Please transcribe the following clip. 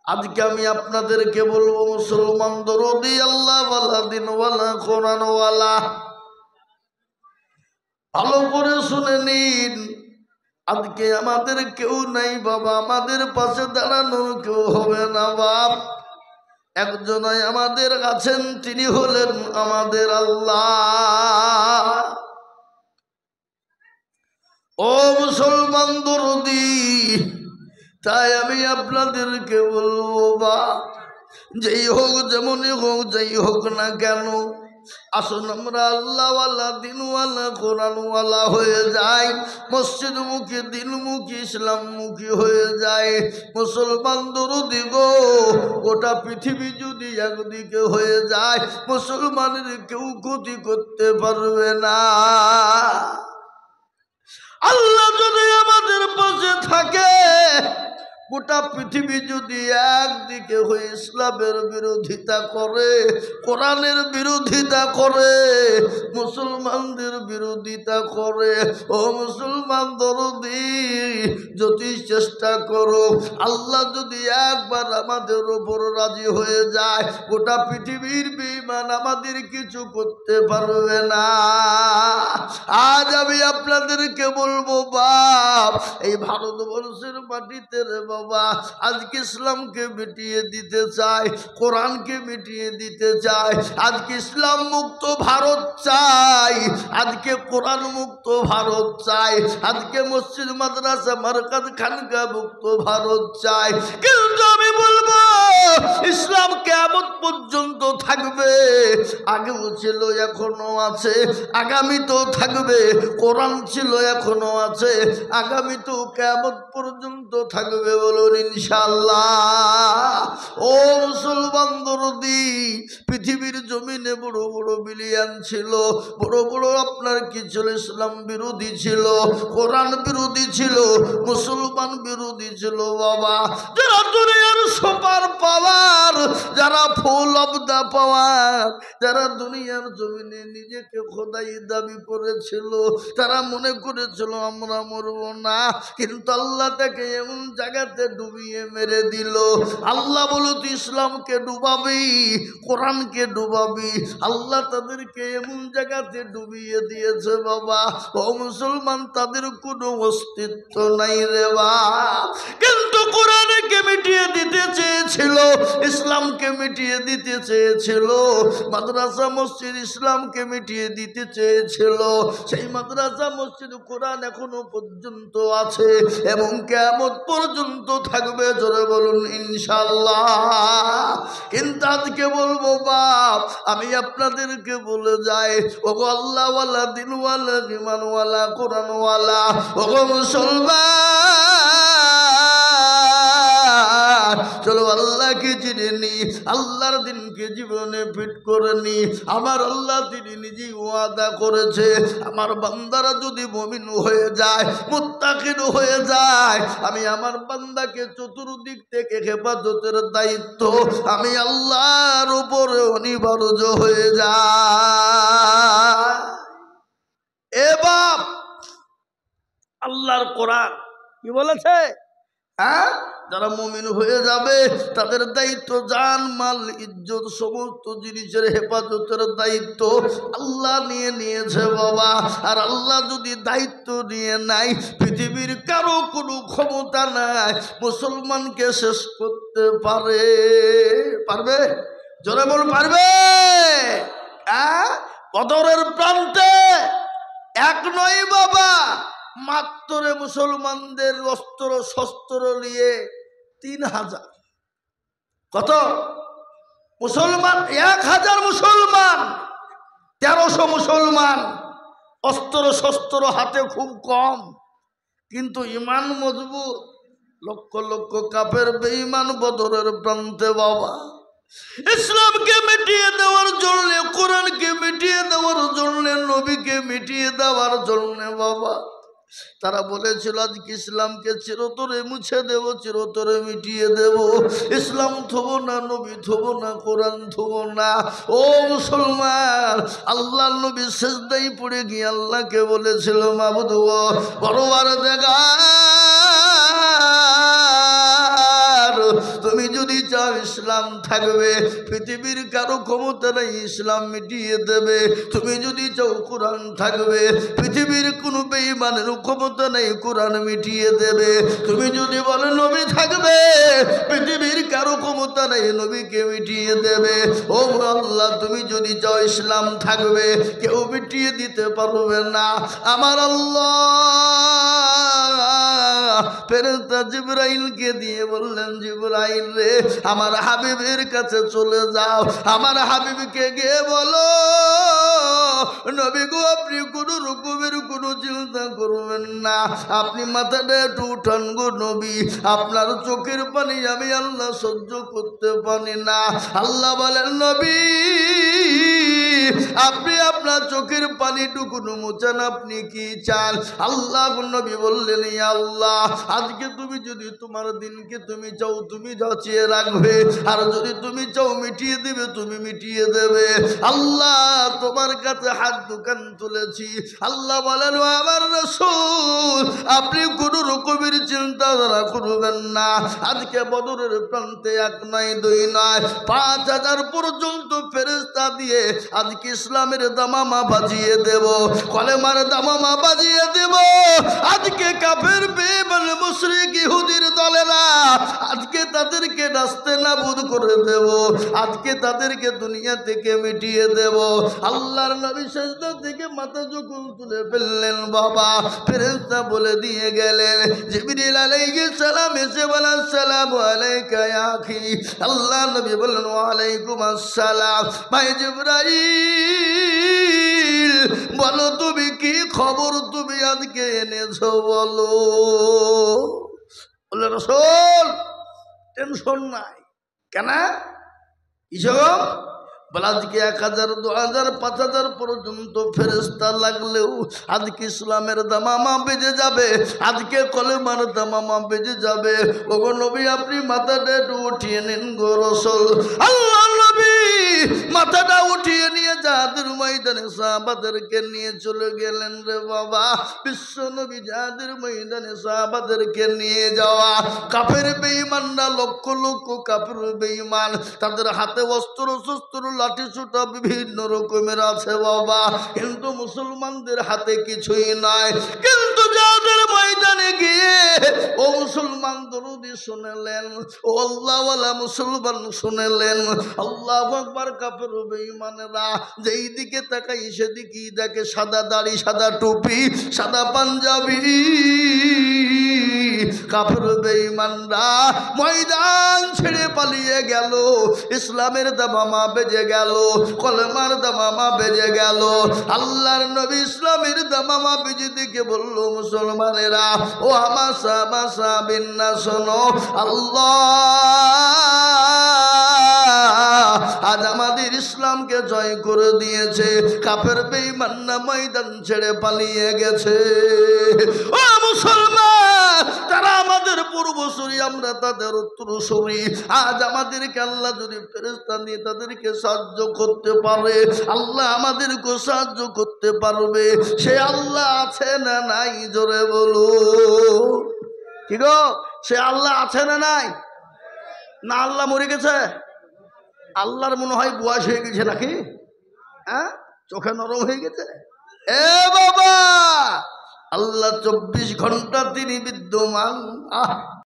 আজকে আমি আপনাদেরকে বলবো মুসলমান দরদি আল্লাহ ওয়ালা দিন ওয়ালা কোরআন ওয়ালা, ভালো করে শুনে নিন। আজকে আমাদের কেউ নাই বাবা, আমাদের পাশে দাঁড়ানোর কেউ হবে না বাপ। একজনই আমাদের আছেন, তিনি হলেন আমাদের আল্লাহ। ও মুসলমান দরদি, তাই আমি আপনাদেরকে বলবো বা যেই হোক যেমনই হোক যেই হোক না কেন, আসুন আমরা আল্লাহওয়ালা দিনওয়ালা কোরআনওয়ালা হয়ে যাই, মসজিদমুখী দিনমুখী ইসলামমুখী হয়ে যায়। মুসলমান দরদি গো, গোটা পৃথিবী যদি একদিকে হয়ে যায়, মুসলমানের কেউ ক্ষতি করতে পারবে না। আল্লাহ যদি আমাদের পাশে থাকে, গোটা পৃথিবী যদি একদিকে হয়ে ইসলামের বিরোধিতা করে, কোরআনের বিরোধিতা করে, মুসলমানদের বিরোধিতা করে, ও মুসলমান দরদি যদি চেষ্টা করো, আল্লাহ যদি একবার আমাদের ওপর রাজি হয়ে যায়, গোটা পৃথিবীর বেঈমান আমাদের কিছু করতে পারবে না। আজ আমি আপনাদেরকে বলবো বাপ, এই ভারতবর্ষের মাটিতে রে বাবা, আজকে ইসলামকে মিটিয়ে দিতে চায়, কোরআনকে মিটিয়ে দিতে চায়। আজকে ইসলাম মুক্ত ভারত চাই, আজকে কোরআন মুক্ত ভারত চাই, আজকে মসজিদ মাদ্রাসা মারকাজ খানকা মুক্ত ভারত চাই। কিন্তু আমি বলবো ইসলাম কিয়ামত পর্যন্ত থাকবে, আগেও ছিল এখনো আছে, আগামীতেও থাকবে। কোরআন ছিল এখনো আছে, আগামীতেও কিয়ামত পর্যন্ত থাকবে, বলুন ইনশাআল্লাহ। ও মুসলমান দরদি, পৃথিবীর জমিনে বড় বড় বিলিয়ান ছিল, বড় বড় আপনার কি ছিল, ইসলাম বিরোধী ছিল, কোরআন বিরোধী ছিল, মুসলমান বিরোধী ছিল বাবা। যারা দুনিয়ার সুপার পাওয়ার, যারা ফুল অব দা পাওয়ার, যারা দুনিয়ার জমিনে নিজেকে খোদাই দাবি করেছিল, তারা মনে করেছিল আমরা মরব না, কিন্তু আল্লাহ তাকে এমন জায়গাতে ডুবিয়ে মেরে দিল। আল্লাহ বলো তুই ইসলামকে ডুবাবি, কোরআনকে ডুবাবি, আল্লাহ তাদেরকে এমন জায়গাতে ডুবিয়ে দিয়েছে বাবা। ও মুসলমান, তাদের কোনো অস্তিত্ব নাই রে বাপ। কিন্তু কোরআনকে মিটিয়ে দিতে চেয়েছিল, ইসলামকে মিটিয়ে দিতে চেয়েছিল, মাদ্রাসা মসজিদ ইসলামকে মিটিয়ে দিতে চেয়েছিল। সেই মাদ্রাসা মসজিদ কোরআন এখনো পর্যন্ত আছে এবং কিয়ামত পর্যন্ত থাকবে, জোরে বলুন ইনশাআল্লাহ। কিন্তু আজকে বলবো বাপ, আমি আপনাদেরকে বলে যাই, ওগো আল্লাহওয়ালা দিনওয়ালা ইমানওয়ালা কোরআনওয়ালা, ওগো মুসলমান, চলো আল্লাহকে চিনে নি, আল্লাহর দিনকে জীবনে ফিট করে নি। আমার আল্লাহ তিনি নিজেই ওয়াদা করেছে, আমার বান্দারা যদি মুমিন হয়ে যায়, মুত্তাকিন হয়ে যায়, আমি আমার বান্দাকে চতুর্দিক থেকে হেফাজতের দায়িত্ব আমি আল্লাহর উপরে অনিবার্য হয়ে যায়। এ বাপ, আল্লাহর কোরআন কি বলেছে? হ্যাঁ, যারা মুমিন হয়ে যাবে তাদের দায়িত্ব জান মাল ইজ্জত সমস্ত জিনিসের হেফাজতের দায়িত্ব আল্লাহ নিয়ে নিয়েছে বাবা। আর আল্লাহ যদি দায়িত্ব নিয়ে নাই, পৃথিবীর কারো কোনো ক্ষমতা নাই মুসলমানকে শেষ করতে পারবে? জোরে বল, পারবে? বদরের প্রান্তে এক নয় বাবা, মাত্র মুসলমানদের অস্ত্র শস্ত্র নিয়ে 3000। কত মুসলমান? 1000 মুসলমান, 1300 মুসলমান, অস্ত্র শস্ত্র হাতে খুব কম, কিন্তু ইমান মজবুত। লক্ষ লক্ষ কাফের বেঈমান বদরের প্রান্তে বাবা, ইসলামকে মিটিয়ে দেওয়ার জন্য, কোরআনকে মিটিয়ে দেওয়ার জন্য, নবীকে মিটিয়ে দেওয়ার জন্য বাবা, তারা বলেছিল আজকে ইসলামকে চিরতরে মুছে দেব, চিরতরে মিটিয়ে দেব, ইসলাম থব না, নবী থব না, কোরআন থব না। ও মুসলমান, আল্লাহ নবী সিজদায় পড়ে গিয়ে আল্লাহকে বলেছিল, মাবুদ গো, পরওয়ারদিগার, তুমি যদি যদি চাও ইসলাম থাকবে, পৃথিবীর কারো ক্ষমতা নেই ইসলাম মিটিয়ে দেবে। তুমি যদি চাও কোরআন থাকবে, পৃথিবীর কোনো বেঈমানের ক্ষমতা নেই কোরআন মিটিয়ে দেবে। তুমি যদি বলো নবী থাকবে, পৃথিবীর কারো ক্ষমতা নেই নবীকে মিটিয়ে দেবে। ও আল্লাহ, তুমি যদি চাও ইসলাম থাকবে, কেউ মিটিয়ে দিতে পারবে না। আমার আল্লাহ ফেরেশতা জিবরাইলকে দিয়ে বললেন, জিবরাইল রে, আমার হাবিবের কাছে চলে যাও, আমার হাবিবকে গিয়ে বলো, নবী গো, আপনি কোনো রকমের কোনো চিন্তা করবেন না, আপনি মাথাটা একটু উঠান গো নবী, আপনার চোখের পানি আমি আল্লাহ সহ্য করতে পারি না। আল্লাহ বলেন, নবী আপনি আপনার চোখের পানিটুকু মুছান, আপনি কি চান? আল্লাহ নবী বললেন, ইয়া আল্লাহ, আজকে তুমি যদি তোমার দিনকে তুমি চাও তুমি যাচিয়ে রাখবে, আর যদি তুমি চাও মিটিয়ে দেবে তুমি মিটিয়ে দেবে। আল্লাহ তোমার কাছে হাত দোকান তুলেছি। আল্লাহ বলেন, আমার রাসূল আপনি কোনো রকমের চিন্তাধারা করবেন না। আজকে বদরের প্রান্তে এক নয় দুই নয় 5000 পর্যন্ত ফেরেশতা দিয়ে আজকে ইসলামের দামামা বাজিয়ে দেব, কলেমার দামামা বাজিয়ে দেব। আজকে কাফের বেঈমান মুশরিক ইহুদির দলেরা আজকে তাদেরকে নাস্তে নাবুদ করে দেব, আজকে তাদেরকে দুনিয়া থেকে মিটিয়ে দেব। আল্লাহর নবী সিজদা থেকে মাথা যখন তুলে ফেললেন, বাবা ফেরেশতা বলে দিয়ে গেলেন, জিবরিল আলাইহিস সালাম এসে বলেন, আসসালামু আলাইকা ইয়া আখি। আল্লাহ নবী বললেন, ওয়া আলাইকুম আসসালাম। ভাই জিবরাইল বলো তুমি কি খবর তুমি আজকে এনেছো বলো। বলে, রাসূল টেনশন নাই। কেন কিসব? বলে, আজকে 1000 2000 5000 পর্যন্ত ফেরেশতা লাগলেও আজকে ইসলামের দামামা বেজে যাবে, আজকে কলেমার দামামা বেজে যাবে। ওগো নবী আপনি মাথাটা একটু উঠিয়ে নিন গো রাসূল। আল্লাহ নবী মাথাটা উঠিয়ে নিয়ে জাহাদের ময়দানে সাহাবাদেরকে নিয়ে চলে গেলেন। রে বাবা, বিশ্ব নবী জাহাদের ময়দানে সাহাবাদেরকে নিয়ে যাওয়া। কাফের বেঈমানরা লক্ষ লক্ষ কাফের বেঈমান, তাদের হাতে অস্ত্র শস্ত্র লাঠি ছোটা বিভিন্ন রকমের আছে বাবা, কিন্তু মুসলমানদের হাতে কিছুই নাই। কিন্তু যাদের ময়দানে গিয়ে ও মুসলমান দরুদি শুনেলেন, ও আল্লাহওয়ালা মুসলমান শুনেলেন, আল্লাহু আকবার। কাফের বেঈমানেরা যেই দিকে তাকাই সেদিকেই দেখে সাদা দাড়ি সাদা টুপি সাদা পাঞ্জাবি। কাফের বেঈমানরা ময়দান ছেড়ে পালিয়ে গেল, ইসলামের দামামা বেজে গেল, কলেমার দামামা বেজে গেল। আল্লাহর নবী ইসলামের দামামা বেজে দিকে বলল, মুসলমানেরা ও আমার সাহাবা শোনো, আল্লাহ আজ আমাদের ইসলামকে জয় করে দিয়েছে। কাফের বেঈমানরা ময়দান ছেড়ে পালিয়ে গেছে। ও মুসলমান, তারা আমাদের পূর্বসূরি, আমরা তাদের উত্তরসূরি। আজ আমাদেরকে আল্লাহ যদি ফেরেশতা দিয়ে তাদেরকে সাহায্য করতে পারে, আল্লাহ আমাদেরকে সাহায্য করতে পারবে। সে আল্লাহ আছে না নাই জোরে বলো। কি গো, সে আল্লাহ আছে না নাই? না আল্লাহ মরে গেছে? আল্লাহর মনে হয় বয়স হয়ে গেছে নাকি? হ্যাঁ, চোখে নরম হয়ে গেছে। এ বাবা, আল্লাহ 24 ঘন্টা তিনি বিদ্যমান।